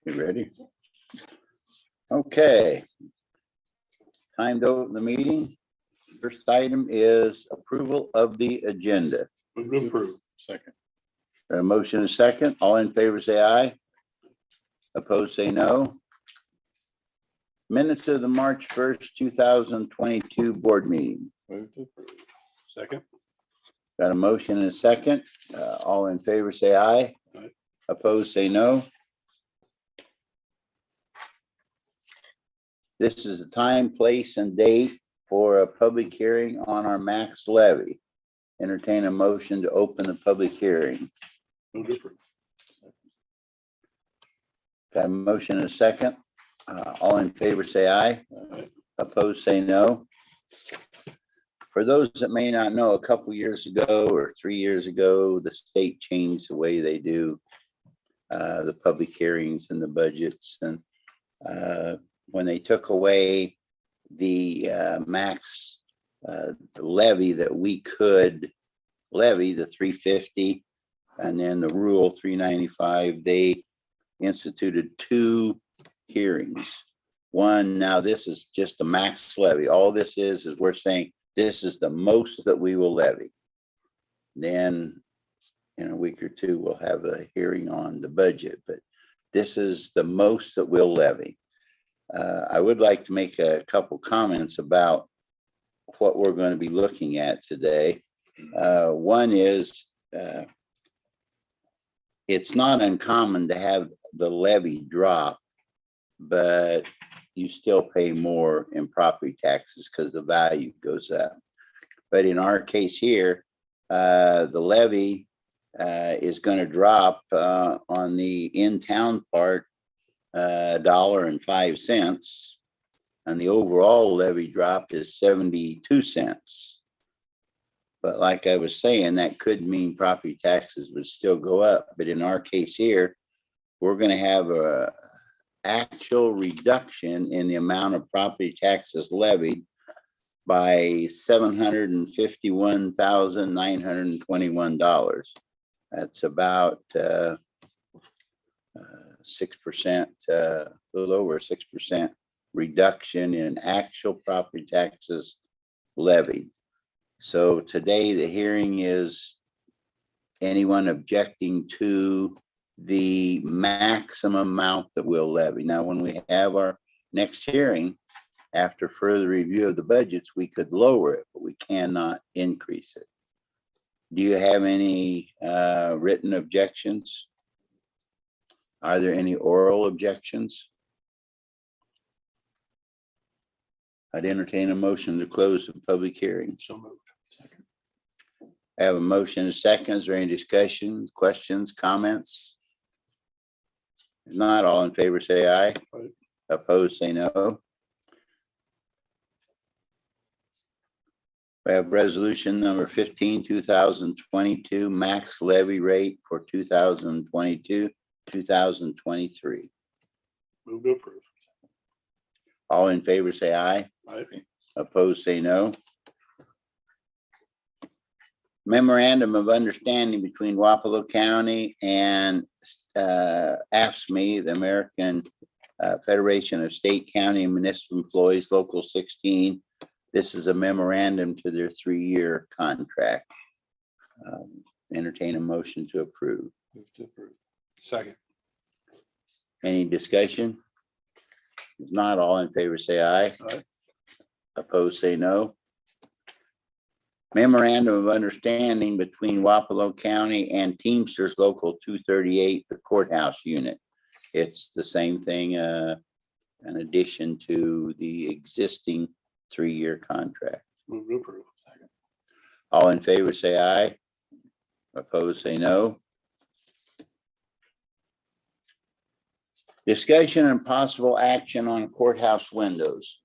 You ready? Okay. Time to open the meeting. First item is approval of the agenda. Move to approve. Second. A motion is second. All in favor, say aye. Opposed, say no. Minutes of the March 1st, 2022 board meeting. Move to approve. Second. Got a motion and a second. All in favor, say aye. Aye. Opposed, say no. This is the time, place, and date for a public hearing on our max levy. Entertain a motion to open the public hearing. Move to approve. Got a motion and a second. All in favor, say aye. Aye. Opposed, say no. For those that may not know, a couple years ago or 3 years ago, the state changed the way they do the public hearings and the budgets. And when they took away the max levy that we could levy, the 350, and then the rule 395, they instituted two hearings. One, now this is just a max levy. All this is we're saying this is the most that we will levy. Then in a week or two, we'll have a hearing on the budget, but this is the most that we'll levy. I would like to make a couple comments about what we're going to be looking at today. One is it's not uncommon to have the levy drop, but you still pay more in property taxes because the value goes up. But in our case here, the levy is going to drop on the in-town part $1.05, and the overall levy drop is 72 cents. But like I was saying, that could mean property taxes would still go up. But in our case here, we're going to have a actual reduction in the amount of property taxes levied by $751,921. That's about 6%, a little over 6% reduction in actual property taxes levied. So today the hearing is anyone objecting to the maximum amount that we'll levy. Now, when we have our next hearing, after further review of the budgets, we could lower it, but we cannot increase it. Do you have any written objections? Are there any oral objections? I'd entertain a motion to close the public hearing. So moved. Second. I have a motion and a second. Is there any discussion, questions, comments? If not, all in favor, say aye. Aye. Opposed, say no. We have resolution number 15, 2022, max levy rate for 2022, 2023. Move to approve. All in favor, say aye. Aye. Opposed, say no. Memorandum of Understanding between Wapello County and AFSCME, the American Federation of State, County, and Municipal Employees, Local 16. This is a memorandum to their 3-year contract. Entertain a motion to approve. Move to approve. Second. Any discussion? If not, all in favor, say aye. Aye. Opposed, say no. Memorandum of Understanding between Wapello County and Teamsters Local 238, the courthouse unit. It's the same thing, in addition to the existing 3-year contract. Move to approve. Second. All in favor, say aye. Opposed, say no. Discussion and possible action on courthouse windows.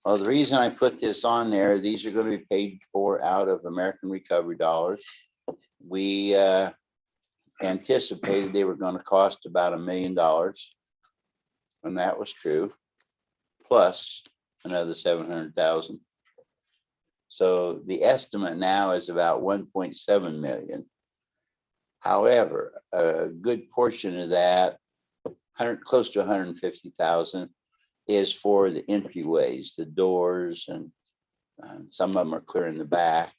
Well, the reason I put this on there, these are going to be paid for out of American Recovery dollars. We anticipated they were going to cost about $1 million, and that was true, plus another 700,000. So the estimate now is about 1.7 million. However, a good portion of that close to 150,000 is for the entryways, the doors, and some of them are clear in the back.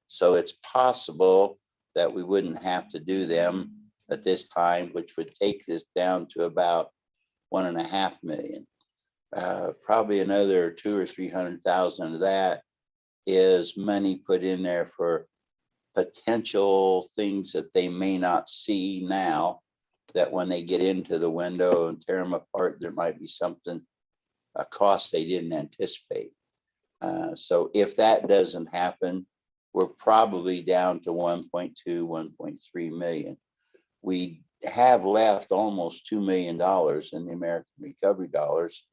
So it's possible that we wouldn't have to do them at this time, which would take this down to about 1.5 million. Probably another 200,000 or 300,000 of that is money put in there for potential things that they may not see now, that when they get into the window and tear them apart, there might be something, a cost they didn't anticipate. So if that doesn't happen, we're probably down to 1.2, 1.3 million. We have left almost $2 million in the American Recovery dollars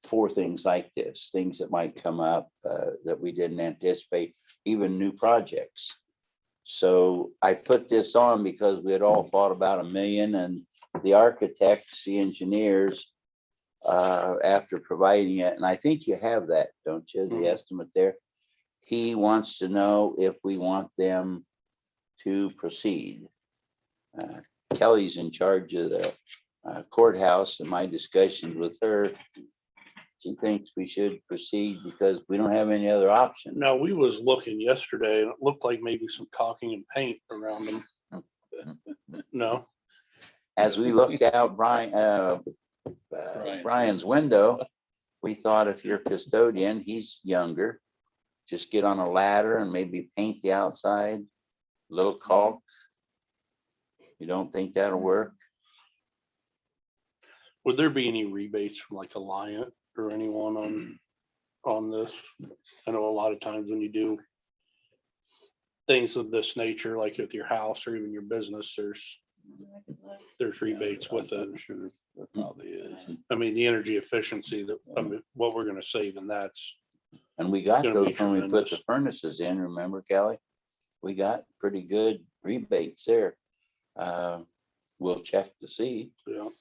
for things like this, things that might come up that we didn't anticipate, even new projects. So I put this on because we had all thought about 1 million, and the architects, the engineers, after providing it, and I think you have that, don't you, the estimate there? He wants to know if we want them to proceed. Kelly's in charge of the courthouse, and my discussions with her, she thinks we should proceed because we don't have any other option. Now, we was looking yesterday and it looked like maybe some caulking and paint around them. No, As we looked out Brian's window, we thought if you're custodian, he's younger, just get on a ladder and maybe paint the outside, little caulk. You don't think that'll work? would there be any rebates from like Alliant or anyone on this? I know a lot of times when you do things of this nature, like with your house or even your business, there's rebates with it. I'm sure there probably is. I mean, the energy efficiency that, I mean, what we're gonna save, and that's, And we got Gonna those be when we put the tremendous. furnaces in, remember, Kelly? We got pretty good rebates there. We'll check to see, you know,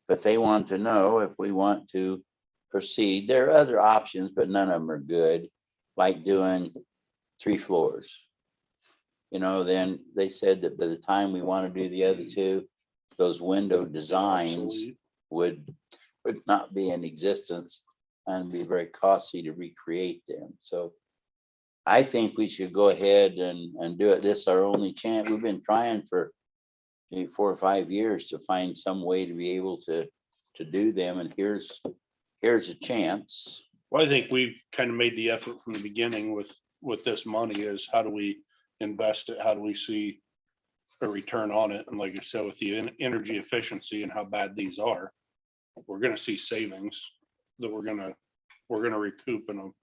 but they want to know if we want to proceed. There are other options, but none of them are good, like doing 3 floors. You know, then they said that by the time we want to do the other 2, those window designs obsolete. would not be in existence and be very costly to recreate them. So I think we should go ahead and do it. This is our only chance. We've been trying for 4 or 5 years to find some way to be able to do them. And here's a chance. Well, I think we've kind of made the effort from the beginning with this money, is how do we invest it? How do we see a return on it? And like I said, with the energy efficiency and how bad these are, we're gonna see savings that we're gonna recoup in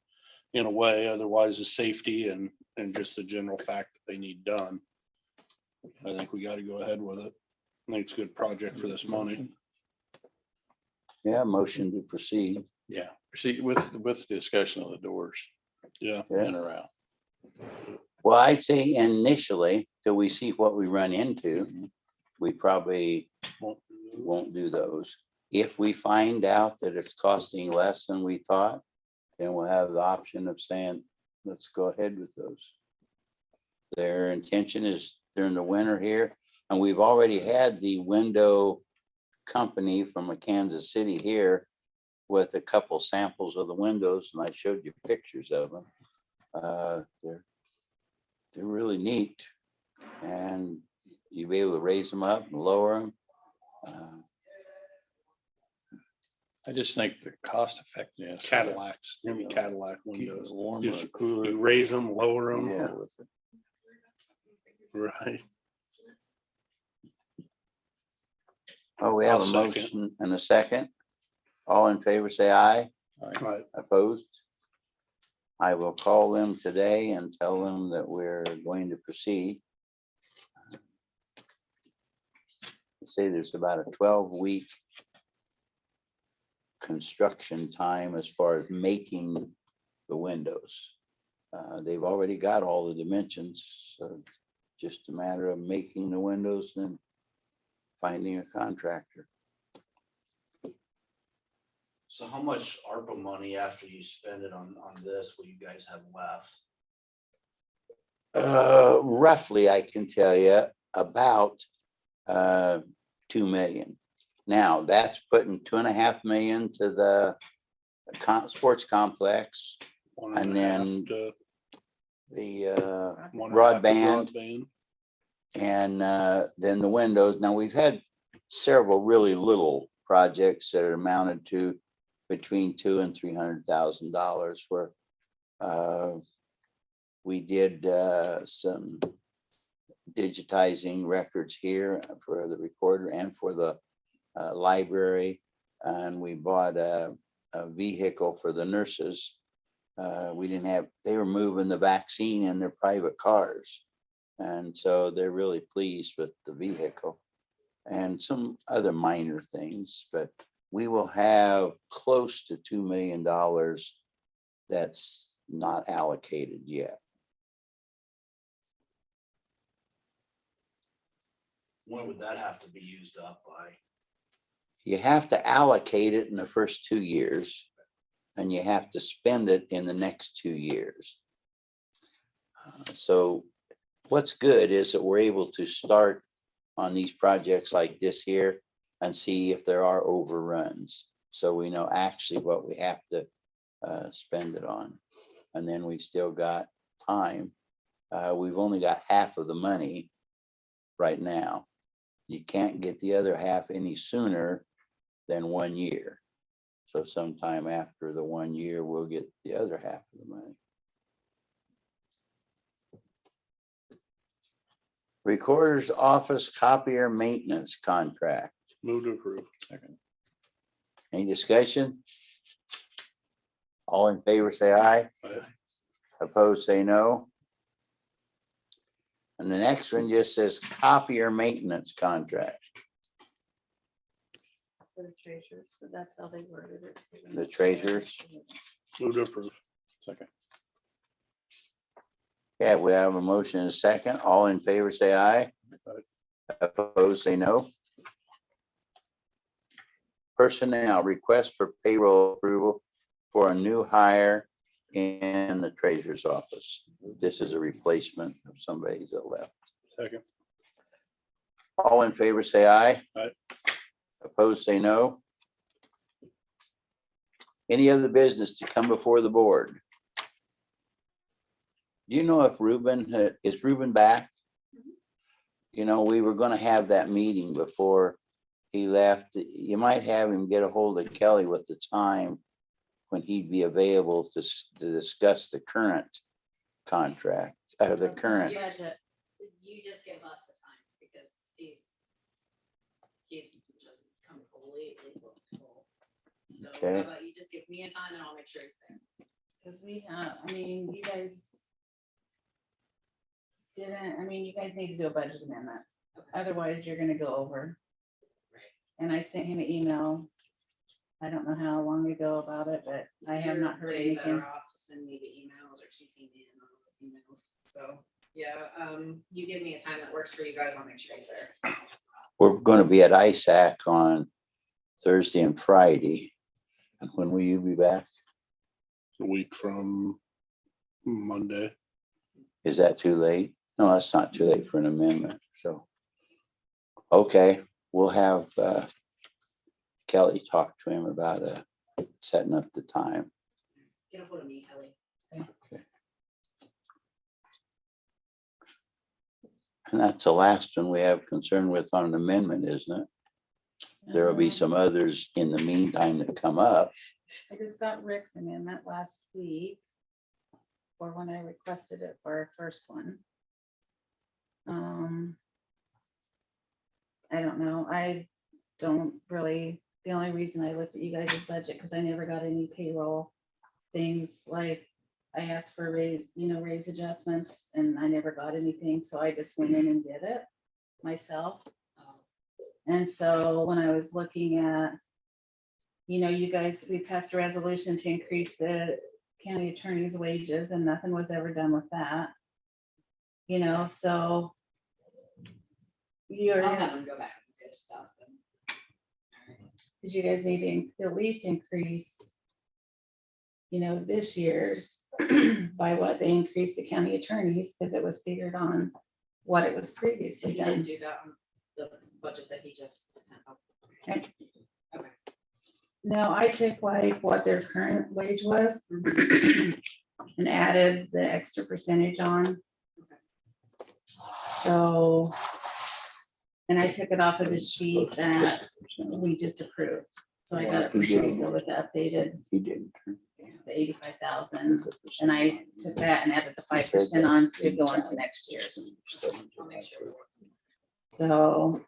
a way. Otherwise, the safety and just the general fact that they need done, I think we got to go ahead with it. I think it's a good project for this money. Yeah, motion to proceed. Yeah, see, with discussion of the doors Yeah. Yeah. in or out. Well, I'd say initially, till we see what we run into, we probably won't do those. If we find out that it's costing less than we thought, then we'll have the option of saying, let's go ahead with those. Their intention is during the winter here, and we've already had the window company from Kansas City here with a couple samples of the windows, and I showed you pictures of them. They're really neat, and you'll be able to raise them up and lower them. I just think the cost effectiveness. Cadillacs, maybe Cadillac Keep it windows. warm Just or cooler. you raise them, lower them. Yeah. with it. Right. Oh, we have I'll a second. motion and a second. All in favor, say aye. Right. Opposed? I will call them today and tell them that we're going to proceed. Say there's about a 12-week construction time as far as making the windows. They've already got all the dimensions, so just a matter of making the windows and finding a contractor. So how much ARPA money after you spend it on this will you guys have left? Roughly, I can tell you about 2 million. Now, that's putting 2.5 million to the sports complex, One and and a half then to the one and a half to broadband. broadband. And then the windows. Now, we've had several really little projects that are amounted to between $200,000 and $300,000 where we did some digitizing records here for the recorder and for the library. And we bought a vehicle for the nurses. We didn't have, they were moving the vaccine in their private cars. And so they're really pleased with the vehicle and some other minor things, but we will have close to $2 million that's not allocated yet. When would that have to be used up by? You have to allocate it in the first 2 years, and you have to spend it in the next 2 years. So what's good is that we're able to start on these projects like this here and see if there are overruns. So we know actually what we have to spend it on. And then we've still got time. We've only got half of the money right now. You can't get the other half any sooner than 1 year. So sometime after the 1 year, we'll get the other half of the money. Recorder's office copier maintenance contract. Move to approve. Second. Any discussion? All in favor, say aye. Aye. Opposed, say no. And the next one just says copier maintenance contract. For the treasurers, so that's how they worded it. The treasurers. Move to approve. Second. Yeah, we have a motion and a second. All in favor, say aye. Opposed, say no. Personnel, request for payroll approval for a new hire in the treasurer's office. This is a replacement of somebody that left. Second. All in favor, say aye. Aye. Opposed, say no. Any other business to come before the board? Do you know if Ruben, is Ruben back? You know, we were gonna have that meeting before he left. You might have him get a hold of Kelly with the time when he'd be available to discuss the current contract, the current. You just give us the time because he's just completely booked full. So how Okay. about you just give me a time and I'll make sure he's there. Because we have, I mean, you guys didn't, I mean, you guys need to do a budget amendment. Otherwise, you're gonna go over. Right. And I sent him an email. I don't know how long ago about it, but I have not heard You're way better anything. off to send me the emails or CC me in on those emails. So, yeah, you give me a time that works for you guys, I'll make sure he's there. We're gonna be at ISAC on Thursday and Friday. And when will you be back? A week from Monday. Is that too late? No, that's not too late for an amendment, so. Okay, we'll have Kelly talk to him about setting up the time. Get a hold of me, Kelly. And that's the last one we have concern with on an amendment, isn't it? There will be some others in the meantime that come up. I just got Rick's amendment last week. Or when I requested it for our first one. I don't know, I don't really, the only reason I looked at you guys' budget, because I never got any payroll things, like I asked for raise adjustments, and I never got anything, so I just went in and did it myself. And so when I was looking at, you guys, we passed a resolution to increase the county attorney's wages, and nothing was ever done with that. So you're, I'll have him go back and do stuff. because you guys need to at least increase, this year's by what they increased the county attorneys, because it was figured on what it was previously You didn't done. do that on the budget that he just sent out. Okay. Okay. No, I took like what their current wage was and added the extra percentage on. So, and I took it off of the sheet that we just approved. So I got it for Teresa with the updated, He didn't. the 85,000. And I took that and added the 5% on to go into next year's. I'll make sure. So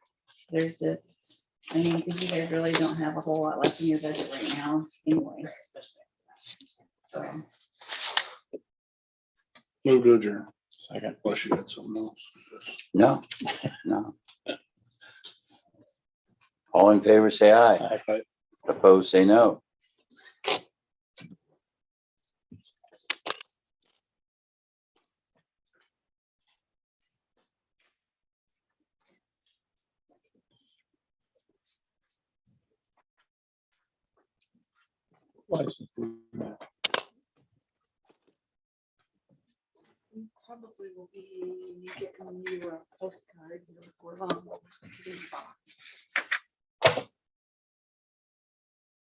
there's just, I mean, because you guys really don't have a whole lot left in your budget right now anyway. Right, especially So, Move to adjourn, Second. unless you had something else. No, no. All in favor, say aye. Aye. Opposed, say no. License. Probably will be getting you a postcard before long. We'll stick it in the box.